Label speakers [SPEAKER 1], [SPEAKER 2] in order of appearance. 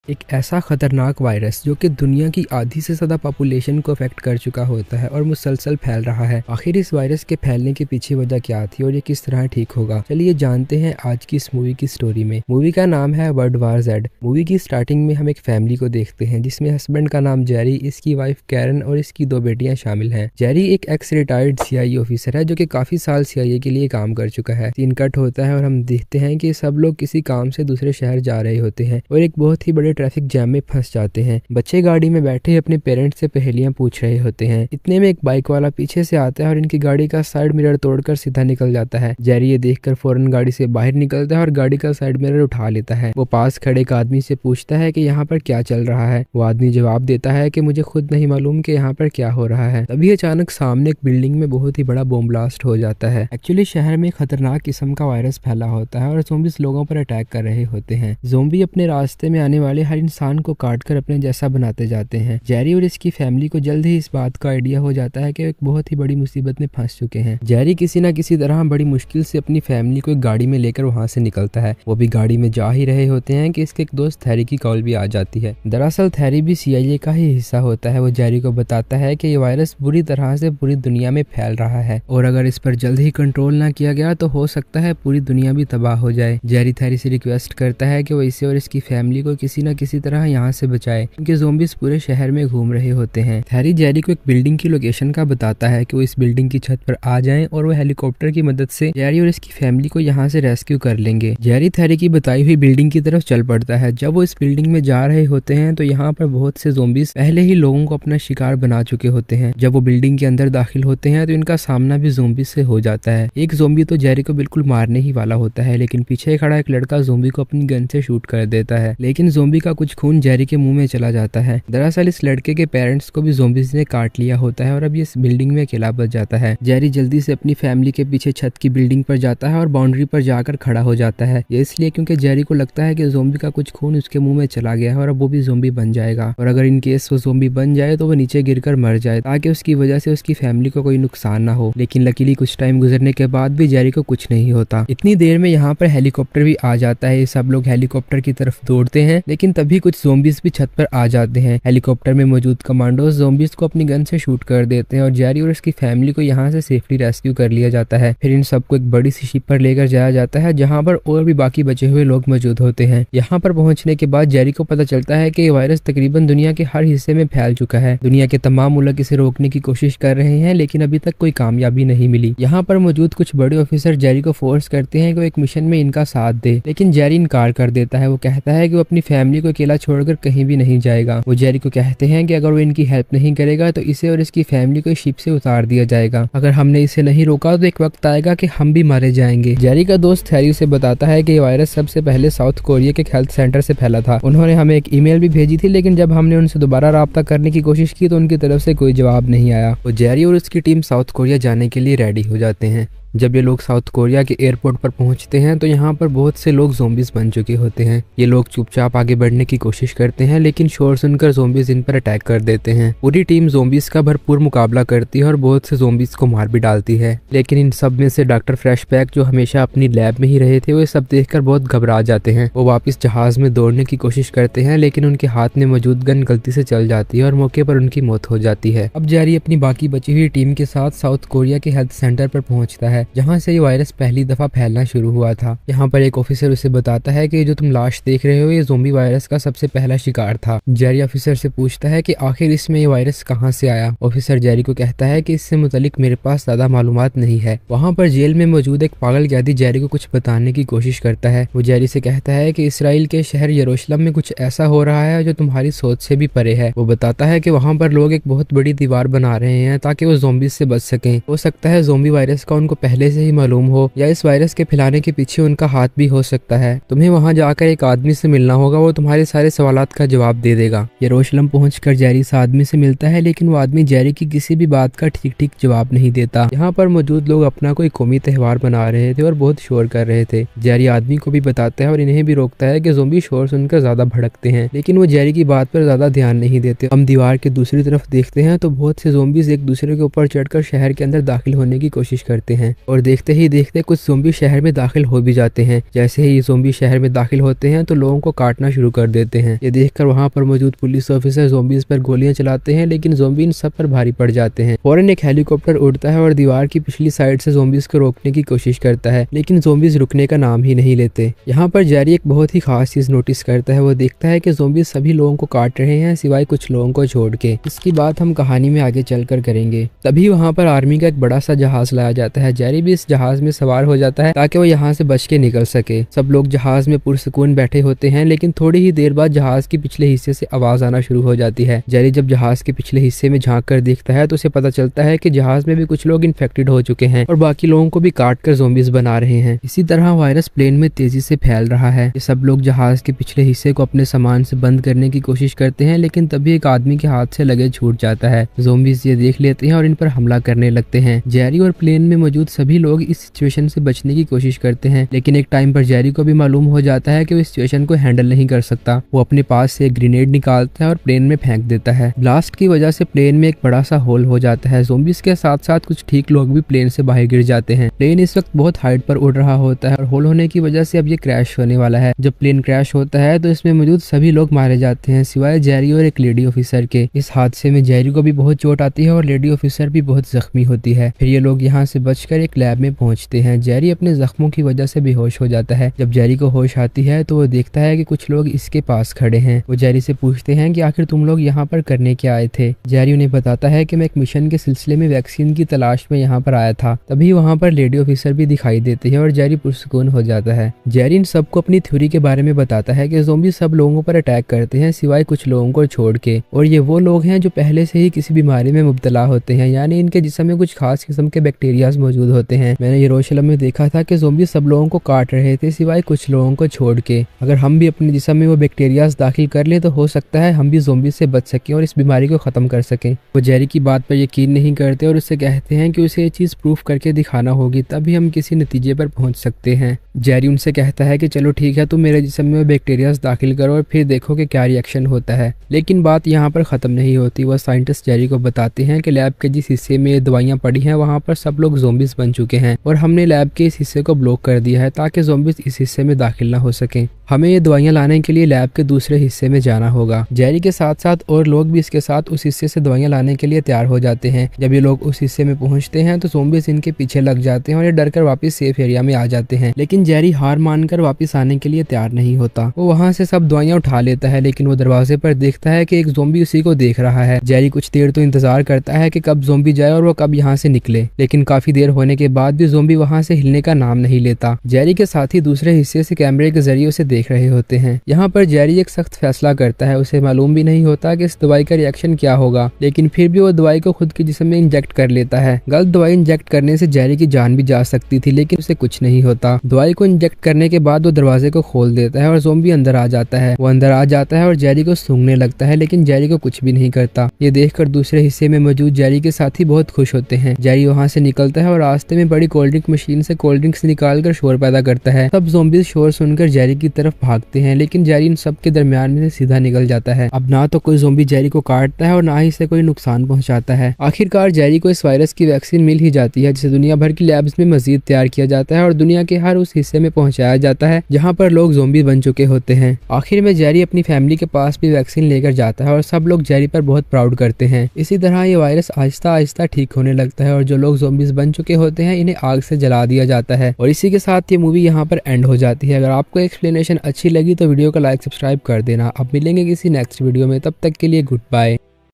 [SPEAKER 1] एक ऐसा खतरनाक वायरस जो कि दुनिया की आधी से ज़्यादा पॉपुलेशन को अफेक्ट कर चुका होता है और मुसलसल फैल रहा है। आखिर इस वायरस के फैलने के पीछे वजह क्या थी और ये किस तरह ठीक होगा, चलिए जानते हैं आज की इस मूवी की स्टोरी में। मूवी का नाम है वर्ल्ड वार Z। मूवी की स्टार्टिंग में हम एक फैमिली को देखते हैं जिसमें हस्बैंड का नाम जेरी, इसकी वाइफ कैरन और इसकी 2 बेटियां शामिल हैं। जेरी एक एक्स रिटायर्ड CIA ऑफिसर है जो कि काफी साल CIA के लिए काम कर चुका है। सीन कट होता है और हम देखते हैं कि सब लोग किसी काम से दूसरे शहर जा रहे होते हैं और एक बहुत ही बड़े ट्रैफिक जैम में फंस जाते हैं। बच्चे गाड़ी में बैठे अपने पेरेंट्स से पहेलियां पूछ रहे होते हैं। इतने में एक बाइक वाला पीछे से आता है और इनकी गाड़ी का साइड मिरर तोड़कर सीधा निकल जाता है। जेरी ये देखकर फौरन गाड़ी से बाहर निकलता है और गाड़ी का साइड मिरर उठा लेता है। वो पास खड़े एक आदमी से पूछता है कि यहाँ पर क्या चल रहा है। वो आदमी जवाब देता है कि मुझे खुद नहीं मालूम कि यहाँ पर क्या हो रहा है। तभी अचानक सामने एक बिल्डिंग में बहुत ही बड़ा बॉम्ब ब्लास्ट हो जाता है। एक्चुअली शहर में खतरनाक किस्म का वायरस फैला होता है और ज़ोंबीज लोगों पर अटैक कर रहे होते हैं। ज़ोंबी अपने रास्ते में आने वाले हर इंसान को काटकर अपने जैसा बनाते जाते हैं। जेरी और इसकी फैमिली को जल्द ही इस बात का आइडिया हो जाता है कि एक बहुत ही बड़ी मुसीबत में फंस चुके हैं। जेरी किसी न किसी तरह बड़ी मुश्किल से अपनी फैमिली को एक गाड़ी में लेकर वहां से निकलता है। वो भी गाड़ी में जा ही रहे होते हैं कि इसके एक दोस्त थैरी की कॉल भी आ जाती है। दरअसल थैरी भी CIA का ही हिस्सा होता है। वो जेरी को बताता है कि ये वायरस बुरी तरह से पूरी दुनिया में फैल रहा है और अगर इस पर जल्द ही कंट्रोल ना किया गया तो हो सकता है पूरी दुनिया भी तबाह हो जाए। जेरी थैरी से रिक्वेस्ट करता है कि वो इसे और इसकी फैमिली को किसी न किसी तरह यहाँ से बचाए क्योंकि ज़ोंबीज पूरे शहर में घूम रहे होते हैं। थैरी जेरी को एक बिल्डिंग की लोकेशन का बताता है कि वो इस बिल्डिंग की छत पर आ जाएं और वो हेलीकॉप्टर की मदद से जेरी और इसकी फैमिली को यहाँ से रेस्क्यू कर लेंगे। जेरी थैरी की बताई हुई बिल्डिंग की तरफ चल पड़ता है। जब वो इस बिल्डिंग में जा रहे होते हैं तो यहाँ पर बहुत से ज़ोंबीज पहले ही लोगों को अपना शिकार बना चुके होते हैं। जब वो बिल्डिंग के अंदर दाखिल होते हैं तो इनका सामना भी ज़ोंबी से हो जाता है। एक ज़ोंबी तो जेरी को बिल्कुल मारने ही वाला होता है लेकिन पीछे खड़ा एक लड़का ज़ोंबी को अपनी गन से शूट कर देता है, लेकिन ज़ोंबी का कुछ खून जेरी के मुंह में चला जाता है। दरअसल इस लड़के के पेरेंट्स को भी ज़ोंबीज ने काट लिया होता है और अब ये इस बिल्डिंग में अकेला बच जाता है। जेरी जल्दी से अपनी फैमिली के पीछे छत की बिल्डिंग पर जाता है और बाउंड्री पर जाकर खड़ा हो जाता है। ये इसलिए क्योंकि जेरी को लगता है कि ज़ोंबी का कुछ खून उसके मुंह में चला गया है और अब वो भी ज़ोंबी बन जाएगा और अगर इन केस वो ज़ोंबी बन जाए तो वो नीचे गिरकर मर जाए ताकि उसकी वजह से उसकी फैमिली को कोई नुकसान ना हो। लेकिन लकीली कुछ टाइम गुजरने के बाद भी जेरी को कुछ नहीं होता। इतनी देर में यहाँ पर हेलीकॉप्टर भी आ जाता है। सब लोग हेलीकॉप्टर की तरफ दौड़ते हैं लेकिन तभी कुछ ज़ोंबीज भी छत पर आ जाते हैं। हेलीकॉप्टर में मौजूद कमांडोज ज़ोंबीज को अपनी गन से शूट कर देते हैं और जेरी और उसकी फैमिली को यहाँ से सेफली रेस्क्यू कर लिया जाता है। फिर इन सबको एक बड़ी सी शिप पर लेकर जाया जाता है जहाँ पर और भी बाकी बचे हुए लोग मौजूद होते हैं। यहाँ पर पहुंचने के बाद जेरी को पता चलता है कि ये वायरस तकरीबन दुनिया के हर हिस्से में फैल चुका है। दुनिया के तमाम मुल्क इसे रोकने की कोशिश कर रहे हैं लेकिन अभी तक कोई कामयाबी नहीं मिली। यहाँ पर मौजूद कुछ बड़े ऑफिसर जेरी को फोर्स करते हैं कि वो एक मिशन में इनका साथ दे, लेकिन जेरी इनकार कर देता है। वो कहता है कि वो अपनी फैमिली को अकेला छोड़कर कहीं भी नहीं जाएगा। वो जेरी को कहते हैं कि अगर वो इनकी हेल्प नहीं करेगा तो इसे और इसकी फैमिली को शिप से उतार दिया जाएगा। अगर हमने इसे नहीं रोका तो एक वक्त आएगा कि हम भी मारे जाएंगे। जेरी का दोस्त थैरी उसे बताता है कि ये वायरस सबसे पहले साउथ कोरिया के हेल्थ सेंटर से फैला था। उन्होंने हमें एक ईमेल भी भेजी थी लेकिन जब हमने उनसे दोबारा राब्ता करने की कोशिश की तो उनकी तरफ से कोई जवाब नहीं आया। वो जेरी और उसकी टीम साउथ कोरिया जाने के लिए रेडी हो जाते हैं। जब ये लोग साउथ कोरिया के एयरपोर्ट पर पहुंचते हैं तो यहाँ पर बहुत से लोग ज़ोंबीज बन चुके होते हैं। ये लोग चुपचाप आगे बढ़ने की कोशिश करते हैं लेकिन शोर सुनकर ज़ोंबीज इन पर अटैक कर देते हैं। पूरी टीम ज़ोंबीज का भरपूर मुकाबला करती है और बहुत से ज़ोंबीज को मार भी डालती है। लेकिन इन सब में से डॉक्टर फ्रेशबैक जो हमेशा अपनी लैब में ही रहे थे वो सब देखकर बहुत घबरा जाते हैं। वो वापिस जहाज में दौड़ने की कोशिश करते हैं लेकिन उनके हाथ में मौजूद गन गलती से चल जाती है और मौके पर उनकी मौत हो जाती है। अब जेरी अपनी बाकी बची हुई टीम के साथ साउथ कोरिया के हेल्थ सेंटर पर पहुंचता है जहाँ से ये पहली दफा फैलना शुरू हुआ था। यहाँ पर एक ऑफिसर उसे बताता है कि जो तुम लाश देख रहे हो ये ज़ोंबी वायरस का सबसे पहला शिकार था। जेरी ऑफिसर से पूछता है कि आखिर इसमें ये वायरस कहाँ से आया। ऑफिसर जेरी को कहता है कि इससे मुतालिक मेरे पास ज्यादा मालूमात नहीं है। वहाँ पर जेल में मौजूद एक पागल कैदी जेरी को कुछ बताने की कोशिश करता है। वो जेरी से कहता है कि इसराइल के शहर यरूशलेम में कुछ ऐसा हो रहा है जो तुम्हारी सोच से भी परे है। वो बताता है कि वहाँ पर लोग एक बहुत बड़ी दीवार बना रहे हैं ताकि वो ज़ोंबीज से बच सकें। हो सकता है ज़ोंबी वायरस का उनको पहले से ही मालूम हो या इस वायरस के फैलाने के पीछे उनका हाथ भी हो सकता है। तुम्हें वहां जाकर एक आदमी से मिलना होगा, वो तुम्हारे सारे सवालात का जवाब दे देगा। यरूशलेम पहुंचकर जेरी इस आदमी से मिलता है लेकिन वो आदमी जेरी की किसी भी बात का ठीक ठीक जवाब नहीं देता। यहाँ पर मौजूद लोग अपना कोई कौमी त्योहार बना रहे थे और बहुत शोर कर रहे थे। जेरी आदमी को भी बताता है और इन्हें भी रोकता है कि ज़ोंबी शोर सुनकर ज्यादा भड़कते हैं, लेकिन वो जेरी की बात पर ज्यादा ध्यान नहीं देते। हम दीवार के दूसरी तरफ देखते हैं तो बहुत से ज़ोंबीज एक दूसरे के ऊपर चढ़कर शहर के अंदर दाखिल होने की कोशिश करते हैं। और देखते ही देखते कुछ ज़ोंबी शहर में दाखिल हो भी जाते हैं। जैसे ही ये ज़ोंबी शहर में दाखिल होते हैं तो लोगों को काटना शुरू कर देते हैं। ये देखकर वहाँ पर मौजूद पुलिस ऑफिसर ज़ोंबीज पर गोलियां चलाते हैं, लेकिन ज़ोंबी इन सब पर भारी पड़ जाते हैं। फौरन एक हेलीकॉप्टर उड़ता है और दीवार की पिछली साइड से ज़ोंबीज को रोकने की कोशिश करता है, लेकिन ज़ोंबीज रुकने का नाम ही नहीं लेते। यहाँ पर जेरी एक बहुत ही खास चीज नोटिस करता है। वो देखता है कि ज़ोंबीज सभी लोगों को काट रहे हैं सिवाय कुछ लोगों को छोड़ के। इसकी बात हम कहानी में आगे चलकर करेंगे। तभी वहाँ पर आर्मी का एक बड़ा सा जहाज लाया जाता है। जेरी भी इस जहाज में सवार हो जाता है ताकि वो यहाँ से बच के निकल सके। सब लोग जहाज में पुरसुकून बैठे होते हैं, लेकिन थोड़ी ही देर बाद जहाज के पिछले हिस्से से आवाज आना शुरू हो जाती है। जेरी जब जहाज के पिछले हिस्से में झांक कर देखता है तो उसे पता चलता है कि जहाज में भी कुछ लोग इन्फेक्टेड हो चुके हैं और बाकी लोगों को भी काट कर ज़ोंबीज बना रहे हैं। इसी तरह वायरस प्लेन में तेजी से फैल रहा है। सब लोग जहाज के पिछले हिस्से को अपने सामान से बंद करने की कोशिश करते हैं, लेकिन तभी एक आदमी के हाथ से लगेज छूट जाता है। ज़ोंबीज ये देख लेते हैं और इन पर हमला करने लगते हैं। जेरी और प्लेन में मौजूद सभी लोग इस सिचुएशन से बचने की कोशिश करते हैं, लेकिन एक टाइम पर जेरी को भी मालूम हो जाता है कि वो इस सिचुएशन को हैंडल नहीं कर सकता। वो अपने पास से एक ग्रेनेड निकालता है और प्लेन में फेंक देता है। ब्लास्ट की वजह से प्लेन में एक बड़ा सा होल हो जाता है। ज़ोंबीज के साथ साथ कुछ ठीक लोग भी प्लेन से बाहर गिर जाते हैं। प्लेन इस वक्त बहुत हाइट पर उड़ रहा होता है और होल होने की वजह से अब ये क्रैश होने वाला है। जब प्लेन क्रैश होता है तो इसमें मौजूद सभी लोग मारे जाते हैं सिवाय जेरी और एक लेडी ऑफिसर के। इस हादसे में जेरी को भी बहुत चोट आती है और लेडी ऑफिसर भी बहुत जख्मी होती है। फिर ये लोग यहाँ से बचकर एक लैब में पहुंचते हैं। जेरी अपने जख्मों की वजह से बेहोश हो जाता है। जब जेरी को होश आती है तो वो देखता है कि कुछ लोग इसके पास खड़े हैं। वो जेरी से पूछते हैं कि आखिर तुम लोग यहाँ पर करने क्या आए थे। जेरी उन्हें बताता है कि मैं एक मिशन के सिलसिले में वैक्सीन की तलाश में यहाँ पर आया था। तभी वहाँ पर लेडी ऑफिसर भी दिखाई देती है और जेरी पुरसुकून हो जाता है। जेरी इन सबको अपनी थ्योरी के बारे में बताता है कि ज़ोंबी सब लोगों पर अटैक करते हैं सिवाय कुछ लोगों को छोड़ के, और ये वो लोग हैं जो पहले से ही किसी बीमारी में मुब्तला होते हैं, यानी इनके जिस्म में कुछ खास किस्म के बैक्टीरियाज मौजूद होते हैं। मैंने यरूशलेम में देखा था कि ज़ोंबी सब लोगों को काट रहे थे सिवाय कुछ लोगों को छोड़ के। अगर हम भी अपने जिस्म में वो बैक्टीरियाज दाखिल कर लें तो हो सकता है हम भी ज़ोंबी से बच सकें और इस बीमारी को खत्म कर सकें। वो जेरी की बात पर यकीन नहीं करते और उससे कहते हैं कि उसे ये चीज़ प्रूफ करके दिखाना होगी, तभी हम किसी नतीजे पर पहुंच सकते हैं। जेरी उनसे कहता है कि चलो ठीक है, तुम मेरे जिस्म में बैक्टीरियाज दाखिल करो और फिर देखो कि क्या रिएक्शन होता है। लेकिन बात यहाँ पर ख़त्म नहीं होती। वह साइंटिस्ट जेरी को बताते हैं कि लैब के जिस हिस्से में ये दवाइयाँ पड़ी हैं वहाँ पर सब लोग ज़ोंबीज बन चुके हैं और हमने लैब के इस हिस्से को ब्लॉक कर दिया है ताकि ज़ोंबीज इस हिस्से में दाखिल ना हो सकें। हमें ये दवाइयाँ लाने के लिए लैब के दूसरे हिस्से में जाना होगा। जेरी के साथ साथ और लोग भी इसके साथ उस हिस्से से दवाइयाँ लाने के लिए तैयार हो जाते हैं। जब ये लोग उस हिस्से में पहुंचते हैं तो ज़ोंबीज इनके पीछे लग जाते हैं और ये डरकर वापस सेफ एरिया में आ जाते हैं। लेकिन जेरी हार मानकर वापस आने के लिए तैयार नहीं होता। वो वहाँ से सब दवाइयाँ उठा लेता है, लेकिन वो दरवाजे पर देखता है कि एक ज़ोंबी उसी को देख रहा है। जेरी कुछ देर तो इंतजार करता है कि कब ज़ोंबी जाए और वो कब यहाँ से निकले, लेकिन काफी देर होने के बाद भी ज़ोंबी वहाँ से हिलने का नाम नहीं लेता। जेरी के साथी दूसरे हिस्से से कैमरे के जरिए उसे देख रहे होते हैं। यहाँ पर जेरी एक सख्त फैसला करता है। उसे मालूम भी नहीं होता कि इस दवाई का रिएक्शन क्या होगा, लेकिन फिर भी वो दवाई को खुद के जिस्म में इंजेक्ट कर लेता है। गलत दवाई इंजेक्ट करने से जेरी की जान भी जा सकती थी, लेकिन उसे कुछ नहीं होता। दवाई को इंजेक्ट करने के बाद वो दरवाजे को खोल देता है और ज़ोंबी अंदर आ जाता है। वो अंदर आ जाता है और जेरी को सूंघने लगता है, लेकिन जेरी को कुछ भी नहीं करता। ये देखकर दूसरे हिस्से में मौजूद जेरी के साथी बहुत खुश होते हैं। जेरी वहाँ से निकलता है और रास्ते में बड़ी कोल्ड ड्रिंक मशीन से कोल्ड ड्रिंक्स निकालकर शोर पैदा करता है। सब ज़ोंबीज शोर सुनकर जेरी की तरफ भागते हैं, लेकिन जेरी इन सब के दरमियान में से सीधा निकल जाता है। अब ना तो कोई ज़ोंबी जेरी को काटता है और ना ही इसे कोई नुकसान पहुंचाता है। आखिरकार जेरी को इस वायरस की वैक्सीन मिल ही जाती है, जिसे दुनिया भर की लैब्स में मजीद तैयार किया जाता है और दुनिया के हर उस हिस्से में पहुंचाया जाता है जहाँ पर लोग ज़ोंबी बन चुके होते हैं। आखिर में जेरी अपनी फैमिली के पास भी वैक्सीन लेकर जाता है और सब लोग जेरी पर बहुत प्राउड करते हैं। इसी तरह ये वायरस आहिस्ता आहिस्ता ठीक होने लगता है और जो लोग ज़ोंबीज बन चुके होते हैं इन्हें आग से जला दिया जाता है। और इसी के साथ ये मूवी यहाँ पर एंड हो जाती है। अगर आपको एक्सप्लेनेशन अच्छी लगी तो वीडियो को लाइक सब्सक्राइब कर देना। अब मिलेंगे किसी नेक्स्ट वीडियो में, तब तक के लिए गुड बाय।